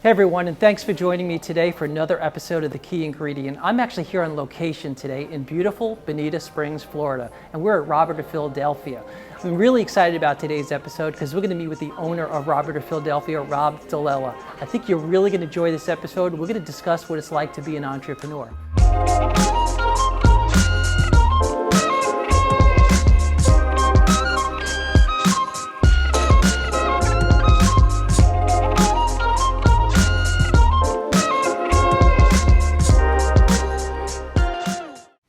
Hey everyone, and thanks for joining me today for another episode of The Key Ingredient. I'm actually here on location today in beautiful Bonita Springs, Florida, and we're at Robert of Philadelphia. I'm really excited about today's episode because we're going to meet with the owner of Robert of Philadelphia, Rob DiLella. I think you're really going to enjoy this episode. We're going to discuss what it's like to be an entrepreneur.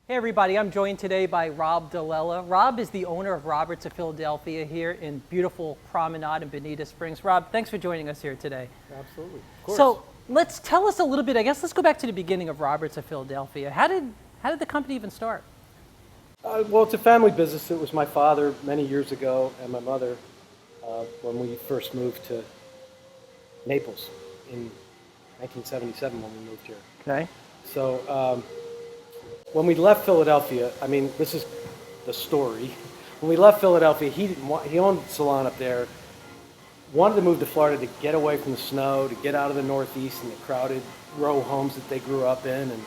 Hey everybody, I'm joined today by Rob DiLella. Rob is the owner of Roberts of Philadelphia here in beautiful Promenade in Bonita Springs. Rob, thanks for joining us here today. Absolutely, of course. So tell us a little bit, I guess let's go back to the beginning of Roberts of Philadelphia. How did the company even start? Well, it's a family business. It was my father many years ago and my mother when we first moved to Naples in 1977 when we moved here. Okay. So when we left Philadelphia, I mean, this is the story. When we left Philadelphia, he owned a salon up there, wanted to move to Florida to get away from the snow, to get out of the Northeast and the crowded row homes that they grew up in, and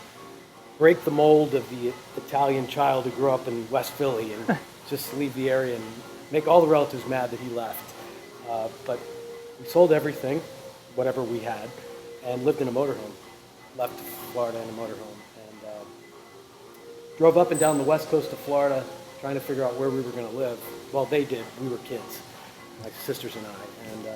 break the mold of the Italian child who grew up in West Philly and just leave the area and make all the relatives mad that he left. But we sold everything, whatever we had, and lived in a motorhome. Left Florida in a motorhome. Drove up and down the west coast of Florida trying to figure out where we were going to live. Well, they did. We were kids, my sisters and I. And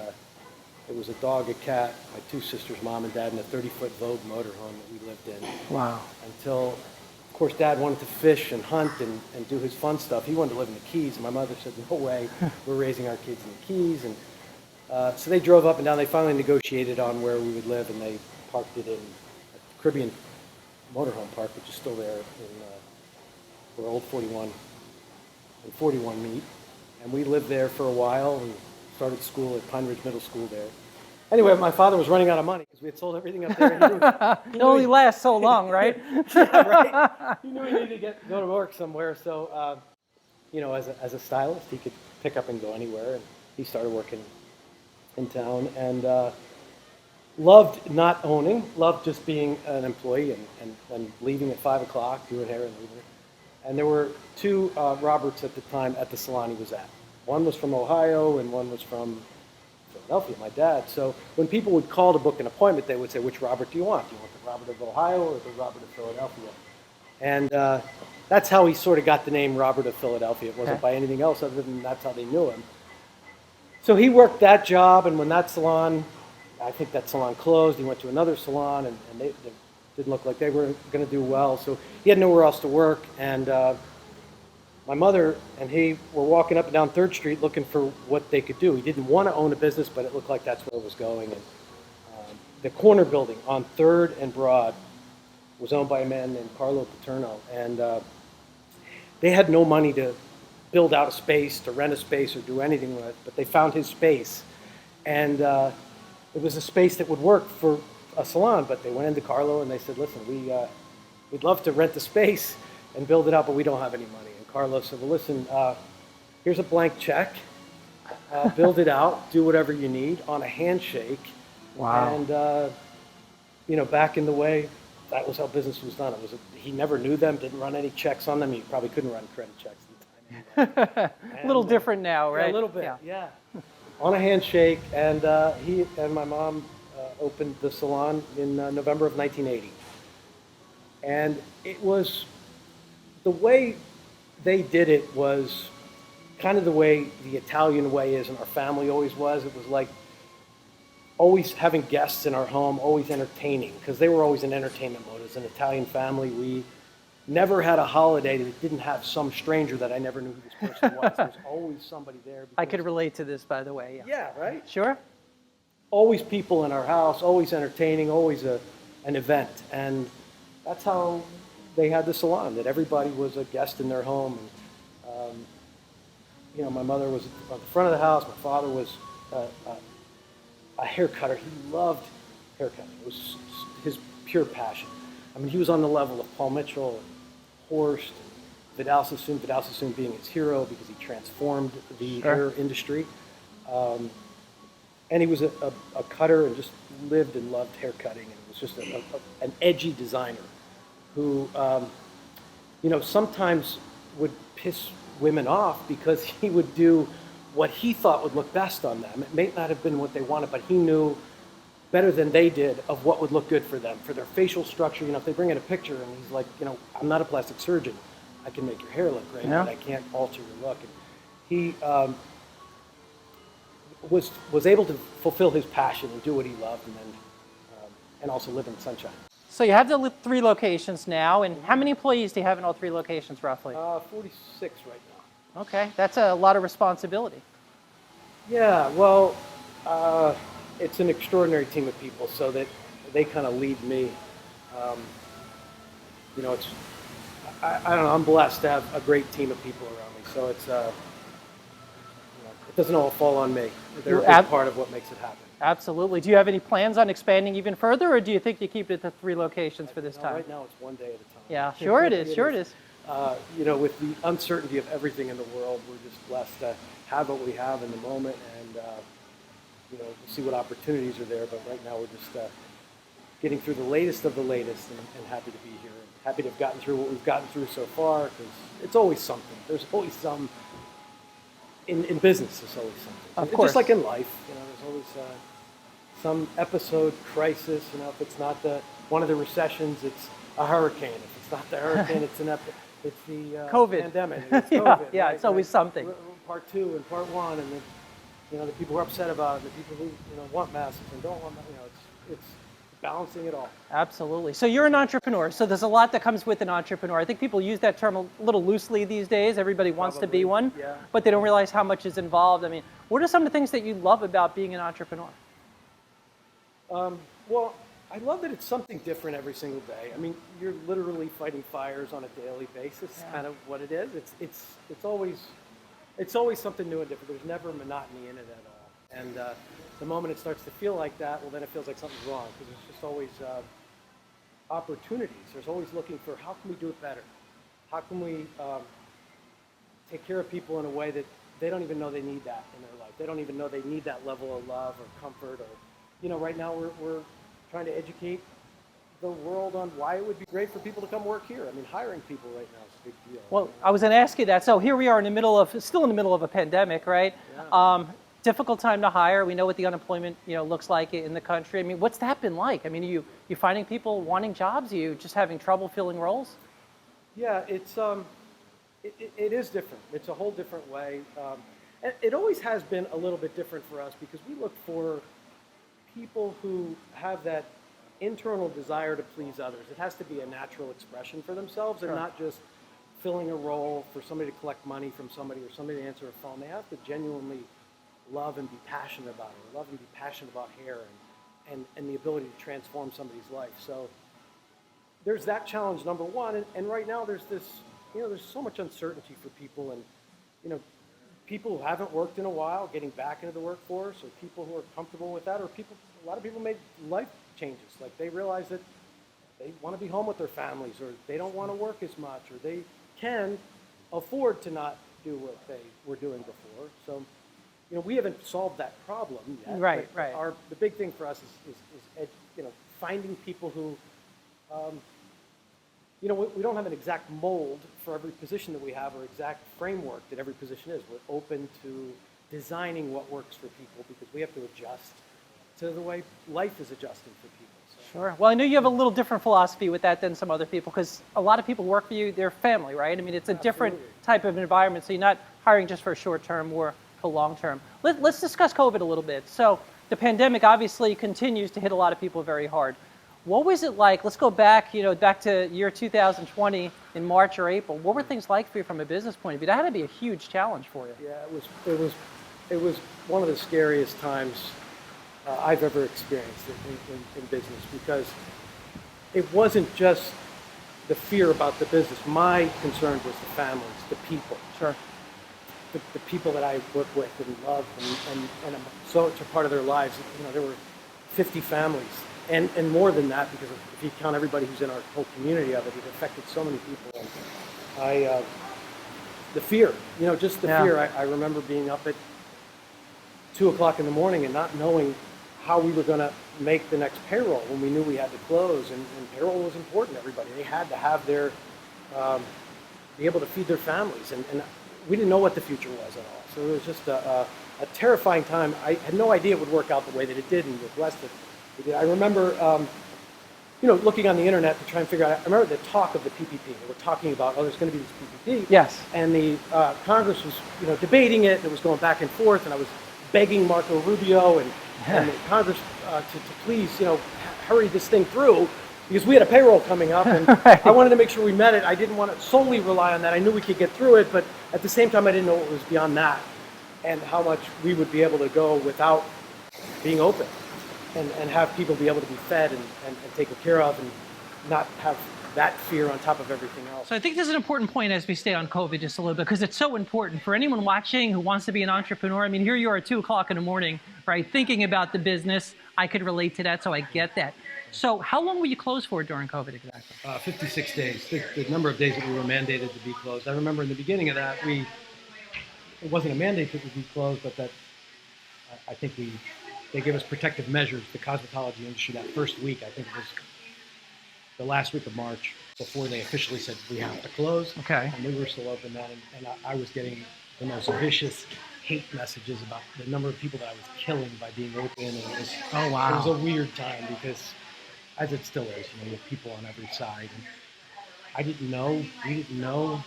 it was a dog, a cat, my two sisters, mom and dad, in a 30-foot Vogue motorhome that we lived in. Wow. Until, of course, Dad wanted to fish and hunt and do his fun stuff. He wanted to live in the Keys. And my mother said, no way, we're raising our kids in the Keys. And so they drove up and down. They finally negotiated on where we would live, and they parked it in a Caribbean motorhome park, which is still there in where Old 41 and 41 meet. And we lived there for a while and started school at Pine Ridge Middle School there. Anyway, my father was running out of money because we had sold everything up there. It only lasts so long, right? Yeah, right. He knew he needed to go to work somewhere. So, as a stylist, he could pick up and go anywhere. And he started working in town and loved not owning, loved just being an employee and leaving at 5 o'clock, doing hair and leaving it. And there were two Roberts at the time at the salon he was at. One was from Ohio and one was from Philadelphia, my dad. So when people would call to book an appointment, they would say, which Robert do you want? Do you want the Robert of Ohio or the Robert of Philadelphia? And that's how he sort of got the name Robert of Philadelphia. It wasn't by anything else other than that's how they knew him. So he worked that job, and when that salon, I think that salon closed, he went to another salon, and they didn't look like they were going to do well, so he had nowhere else to work. And my mother and he were walking up and down 3rd Street looking for what they could do. He didn't want to own a business, but it looked like that's where it was going. And the corner building on 3rd and Broad was owned by a man named Contorno, and they had no money to build out a space, to rent a space, or do anything with it, but they found his space. And it was a space that would work for a salon, but they went into Carlo and they said, listen, we'd love to rent the space and build it out, but we don't have any money. And Carlo said, well, listen, here's a blank check, build it out, do whatever you need on a handshake. Wow. And, back in the way, that was how business was done. He never knew them, didn't run any checks on them. He probably couldn't run credit checks at the time. A little different now, right? Yeah, a little bit, yeah. On a handshake, and he and my mom opened the salon in November of 1980. And it was, the way they did it was kind of the way the Italian way is and our family always was. It was like always having guests in our home, always entertaining, because they were always in entertainment mode. As an Italian family, we never had a holiday that didn't have some stranger that I never knew who this person was. There was always somebody there. I could relate to this, by the way. Yeah, right? Sure. Always people in our house, always entertaining, always an event. And that's how they had the salon, that everybody was a guest in their home. And, my mother was at the front of the house. My father was a hair cutter. He loved haircutting. It was his pure passion. I mean, he was on the level of Paul Mitchell, Horst, Vidal Sassoon being his hero because he transformed the hair industry. and he was a cutter and just lived and loved hair cutting, and was just an edgy designer who, sometimes would piss women off because he would do what he thought would look best on them. It may not have been what they wanted, but he knew better than they did of what would look good for them, for their facial structure. If they bring in a picture and he's like, I'm not a plastic surgeon. I can make your hair look great, but I can't alter your look. And he was able to fulfill his passion and do what he loved, and also live in sunshine. So you have the 3 locations now, and how many employees do you have in all 3 locations roughly? 46 right now. Okay, that's a lot of responsibility. Yeah, well, it's an extraordinary team of people, so that they kind of lead me. It's I don't know. I'm blessed to have a great team of people around me, so it's it doesn't all fall on me. They're a big part of what makes it happen. Absolutely. Do you have any plans on expanding even further, or do you think you keep it to 3 locations for this time? Right now, it's one day at a time. Yeah, sure it is. Sure it is. With the uncertainty of everything in the world, we're just blessed to have what we have in the moment, and we'll see what opportunities are there. But right now, we're just getting through the latest of the latest, and happy to be here. And happy to have gotten through what we've gotten through so far, because it's always something. There's always some. In business, there's always something. Of course. Just like in life, there's always some episode, crisis. If it's not one of the recessions, it's a hurricane. If it's not the hurricane, it's the COVID pandemic. It's COVID, yeah, right? it's always something. Part 2 and part 1, and the people who are upset about it, the people who want masks and don't want masks. It's balancing it all. Absolutely. So you're an entrepreneur. So there's a lot that comes with an entrepreneur. I think people use that term a little loosely these days. Everybody wants to be one, but they don't realize how much is involved. I mean, what are some of the things that you love about being an entrepreneur? Well, I love that it's something different every single day. I mean, you're literally fighting fires on a daily basis. Kind of what it is. It's always something new and different. There's never monotony in it at all. And the moment it starts to feel like that, well, then it feels like something's wrong, because there's just always opportunities. There's always looking for, how can we do it better? How can we take care of people in a way that they don't even know they need that in their life? They don't even know they need that level of love or comfort. Or, right now we're trying to educate the world on why it would be great for people to come work here. I mean, hiring people right now is a big deal. Well, I was going to ask you that. So here we are still in the middle of a pandemic, right? Yeah. Difficult time to hire. We know what the unemployment, looks like in the country. I mean, what's that been like? I mean, are you finding people wanting jobs? Are you just having trouble filling roles? Yeah, it is different. It's a whole different way. And it always has been a little bit different for us, because we look for people who have that internal desire to please others. It has to be a natural expression for themselves, and not just filling a role for somebody to collect money from somebody or somebody to answer a phone. They have to genuinely love and be passionate about it, or love and be passionate about hair, and the ability to transform somebody's life. So there's that challenge, number one. And right now there's this, there's so much uncertainty for people, and, people who haven't worked in a while getting back into the workforce, or people who are comfortable with that, or a lot of people made life changes. Like, they realize that they want to be home with their families, or they don't want to work as much, or they can afford to not do what they were doing before. So, we haven't solved that problem yet. Right. The big thing for us is finding people who, we don't have an exact mold for every position that we have, or exact framework that every position is. We're open to designing what works for people, because we have to adjust to the way life is adjusting for people. So. Sure. Well, I know you have a little different philosophy with that than some other people, because a lot of people work for you, they're family, right? I mean, it's a different type of environment, so you're not hiring just for a short term or for long term. Let's discuss COVID a little bit. So the pandemic obviously continues to hit a lot of people very hard. What was it like? Let's go back, back to year 2020 in March or April. What were things like for you from a business point of view? That had to be a huge challenge for you. Yeah, it was one of the scariest times I've ever experienced in business, because it wasn't just the fear about the business. My concern was the families, the people. Sure. The people that I work with and love, and I'm so much a part of their lives. There were 50 families, and more than that, because if you count everybody who's in our whole community of it, it affected so many people. And the fear, just the fear. I remember being up at 2 o'clock in the morning and not knowing how we were going to make the next payroll when we knew we had to close, and payroll was important to everybody. They had to have their, be able to feed their families, and we didn't know what the future was at all. So it was just a terrifying time. I had no idea it would work out the way that it did, and with West it did. I remember, looking on the internet to try and figure out, I remember the talk of the PPP. They were talking about, there's going to be this PPP. Yes. And the Congress was, debating it, and it was going back and forth, and I was begging Marco Rubio and the Congress to please, hurry this thing through, because we had a payroll coming up, and right. I wanted to make sure we met it. I didn't want to solely rely on that. I knew we could get through it, but at the same time, I didn't know what was beyond that, and how much we would be able to go without being open, and have people be able to be fed and taken care of, and not have that fear on top of everything else. So I think this is an important point as we stay on COVID just a little bit, because it's so important for anyone watching who wants to be an entrepreneur. I mean, here you are at 2 o'clock in the morning, right, thinking about the business. I could relate to that, so I get that. So how long were you closed for during COVID exactly? 56 days, the number of days that we were mandated to be closed. I remember in the beginning of that, it wasn't a mandate that we be closed, but that I think they gave us protective measures, the cosmetology industry, that first week. I think it was the last week of March before they officially said we have to close. Okay. And we were still open then, and I was getting the most vicious hate messages about the number of people that I was killing by being open. And it was, oh, wow. It was a weird time because, as it still is, you have people on every side. And we didn't know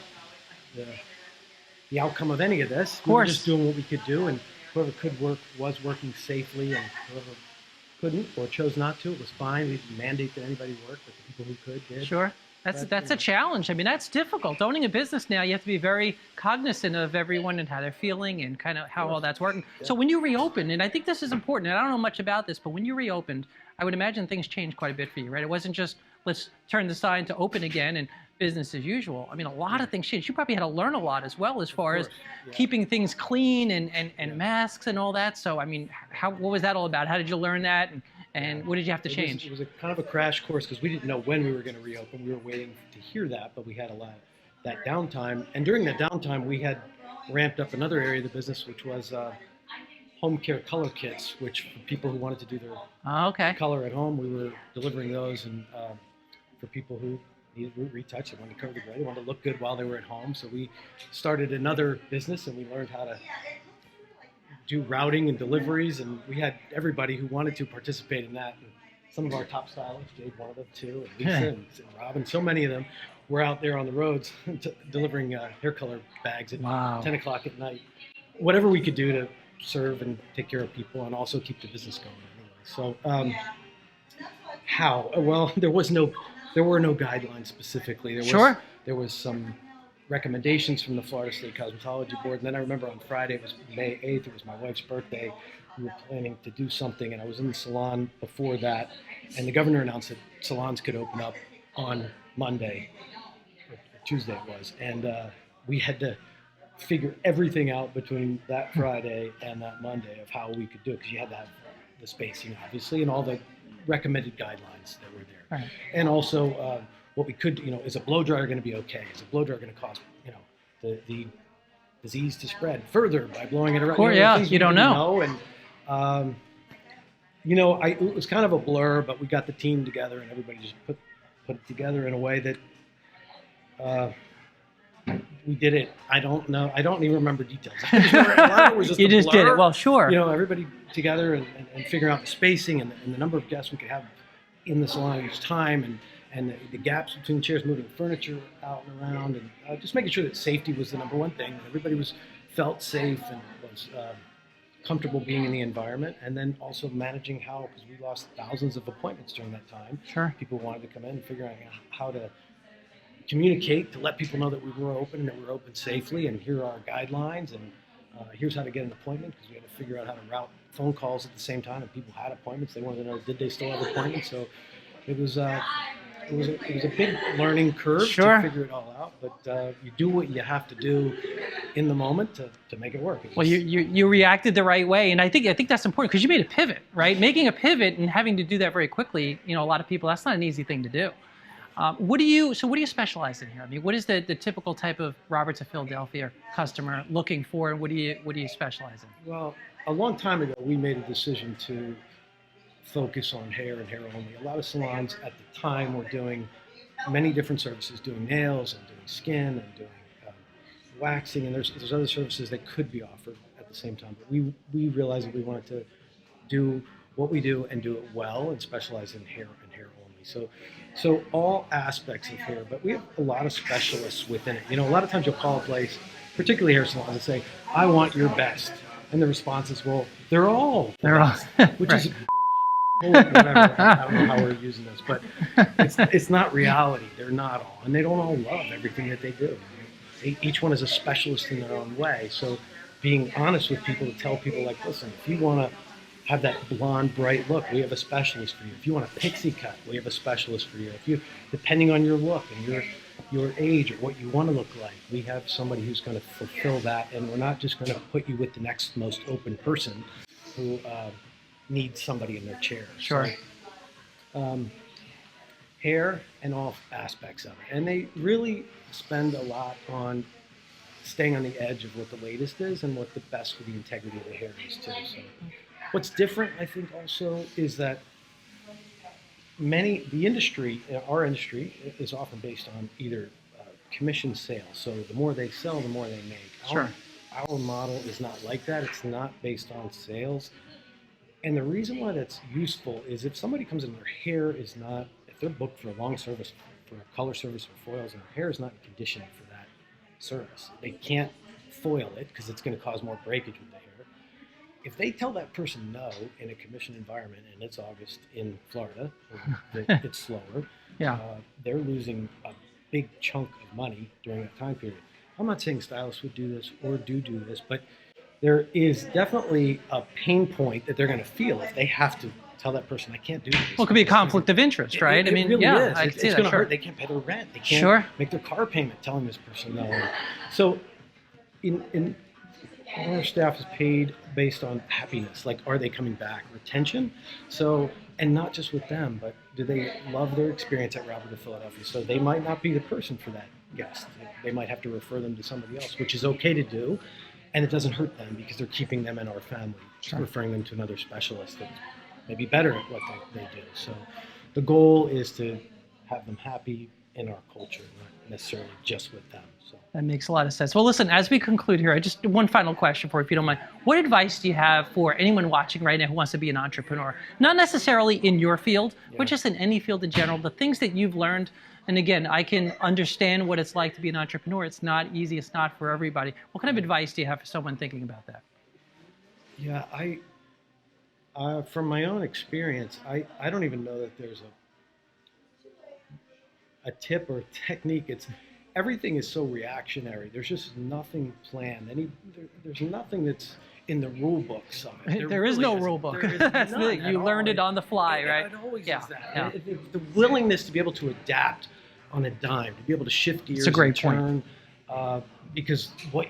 the outcome of any of this. Of course. We were just doing what we could do, and whoever could work was working safely, and whoever couldn't or chose not to, it was fine. We didn't mandate that anybody work, but the people who could did. Sure. That's a challenge. I mean, that's difficult. Owning a business now, you have to be very cognizant of everyone and how they're feeling and kind of how all that's working. Yeah. So when you reopened, and I think this is important, and I don't know much about this, but when you reopened, I would imagine things changed quite a bit for you, right? It wasn't just, let's turn the sign to open again and business as usual. I mean, a lot of things changed. You probably had to learn a lot as well, as far as keeping things clean and masks and all that. So, I mean, what was that all about? How did you learn that? And what did you have to change? It was a kind of a crash course, because we didn't know when we were going to reopen. We were waiting to hear that, but we had a lot of that downtime. And during that downtime, we had ramped up another area of the business, which was home care color kits, which for people who wanted to do their color at home, we were delivering those. And for people who needed retouch, they wanted to cover the gray, they wanted to look good while they were at home. So we started another business, and we learned how to do routing and deliveries, and we had everybody who wanted to participate in that. And some of our top stylists, Jade one of them too, and Lisa and Rob, and so many of them were out there on the roads delivering hair color bags at 10 o'clock at night. Whatever we could do to serve and take care of people and also keep the business going anyway. So how? Well, there were no guidelines specifically. There was some recommendations from the Florida State Cosmetology Board. And then I remember on Friday, it was May 8th, it was my wife's birthday. We were planning to do something, and I was in the salon before that, and the governor announced that salons could open up on Monday, or Tuesday it was, and we had to figure everything out between that Friday and that Monday of how we could do it, because you had to have the spacing, obviously, and all the recommended guidelines that were there. Right. And also, what we could, is a blow dryer going to be okay? Is a blow dryer going to cause, the disease to spread further by blowing it around? Of course, you don't know. And, it was kind of a blur, but we got the team together, and everybody just put it together in a way that we did it. I don't know. I don't even remember details. I just remember a lot of it was just you just blur. did it. Well, sure. Everybody together and figuring out the spacing and the number of guests we could have in the salon each time, and the gaps between chairs, moving furniture out and around, and just making sure that safety was the number one thing. Everybody felt safe and was comfortable being in the environment, and then also managing because we lost thousands of appointments during that time. Sure. People wanted to come in, figuring out how to communicate to let people know that we were open and that we were open safely, and here are our guidelines, and here's how to get an appointment, because we had to figure out how to route phone calls at the same time, and people had appointments. They wanted to know, did they still have appointments? So it was a big learning curve to figure it all out, but you do what you have to do in the moment to make it work. Well, you reacted the right way, and I think that's important, because you made a pivot, right? Making a pivot and having to do that very quickly, a lot of people, that's not an easy thing to do. What do you specialize in here? I mean, what is the typical type of Roberts of Philadelphia customer looking for, and what do you specialize in? Well, a long time ago, we made a decision to focus on hair and hair only. A lot of salons at the time were doing many different services, doing nails and doing skin and doing waxing, and there's other services that could be offered at the same time. But we realized that we wanted to do what we do and do it well and specialize in hair and hair only. So all aspects of hair, but we have a lot of specialists within it. You know, a lot of times you'll call a place, particularly hair salons, and say, "I want your best," and the response is, "Well, they're all," which right. is whatever. I don't know how we're using this, but it's not reality. They're not all, and they don't all love everything that they do. Each one is a specialist in their own way. So being honest with people, to tell people, like, listen, if you want to have that blonde, bright look, we have a specialist for you. If you want a pixie cut, we have a specialist for you. If you, depending on your look and your age or what you want to look like, we have somebody who's going to fulfill that. And we're not just going to put you with the next most open person who needs somebody in their chair. Sure. So, hair and all aspects of it. And they really spend a lot on staying on the edge of what the latest is and what the best for the integrity of the hair is too. So what's different, I think, also is that the industry, our industry, is often based on either commission sales. So the more they sell, the more they make. Sure. Our model is not like that. It's not based on sales. And the reason why that's useful is if somebody comes in, their hair is not, if they're booked for a long service, for a color service or foils, and their hair is not in condition for that service, they can't foil it because it's going to cause more breakage with the hair. If they tell that person no in a commission environment, and it's August in Florida, it's slower, Yeah. They're losing a big chunk of money during that time period. I'm not saying stylists would do this or do this, but there is definitely a pain point that they're going to feel if they have to tell that person, I can't do this. Well, it could be a conflict of interest, right? It really yeah, is. I It's see that. going to Sure. hurt. They can't pay their rent. They can't make their car payment telling this person no. So in our staff is paid based on happiness. Like, are they coming back? Retention. So, and not just with them, but do they love their experience at Robert of Philadelphia? So they might not be the person for that guest. They might have to refer them to somebody else, which is okay to do. And it doesn't hurt them because they're keeping them in our family, referring them to another specialist that's maybe better at what they do. So the goal is to have them happy in our culture, not necessarily just with them. So that makes a lot of sense. Well, listen, as we conclude here, I just one final question for you, if you don't mind. What advice do you have for anyone watching right now who wants to be an entrepreneur? Not necessarily in your field, but just in any field in general, the things that you've learned. And again, I can understand what it's like to be an entrepreneur. It's not easy. It's not for everybody. What kind of advice do you have for someone thinking about that? Yeah, from my own experience, I don't even know that there's a tip or a technique. Everything is so reactionary. There's just nothing planned. There's nothing that's in the rule books of it. There is no rule book. That's the thing. You learned it on the fly, right? It always is that. Yeah. The willingness to be able to adapt on a dime, to be able to shift gears, it's a great and turn, because what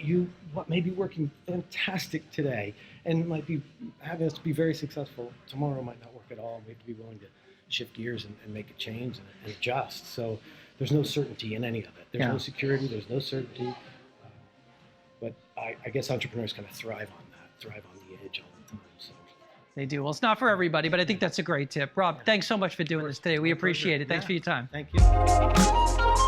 may be working fantastic today and might be having us to be very successful tomorrow might not work at all. We have to be willing to shift gears and make a change and adjust. So there's no certainty in any of it. There's no security. There's no certainty. But I guess entrepreneurs kind of thrive on that, thrive on the edge all the time. So. They do. Well, it's not for everybody, but I think that's a great tip. Rob, thanks so much for doing this today. We appreciate it. Thanks for your time. Thank you.